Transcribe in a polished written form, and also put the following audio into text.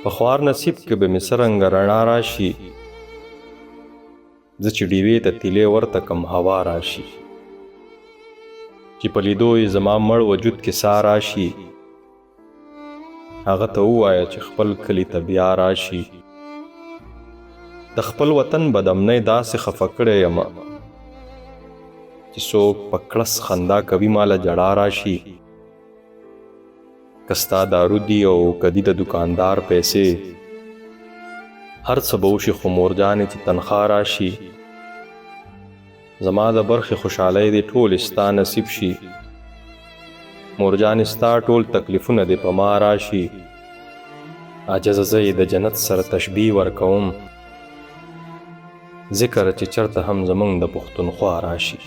په خوار نصیب کې به مې څرنګه رڼا راشي، زه چې ډیوې ته تیلې ورته کم هوا راشي، چې په لیدو یې زما مړ وجود کې ساه راشي، هغه ته ووایه چې خپل کلي ته بیا راشي. د خپل وطن بدامنۍ داسې خفه کړی یمه چې څوک په کړس خندا کوي ماله جړا راشي. که ستا دارو دي او که دي د دوکاندار پیسې، هر څه به وشي خو مورجانې چې تنخوا راشي. زما د برخې خوشحالۍ دې ټولې ستا نصیب شي، مورجانې ستا ټول تکلیفونه دې په ما راشي. عاجزه زه یې د جنت سره تشبیه ورکوم، ذکر چې چرته هم زمونږ د پښتونخوا راشي.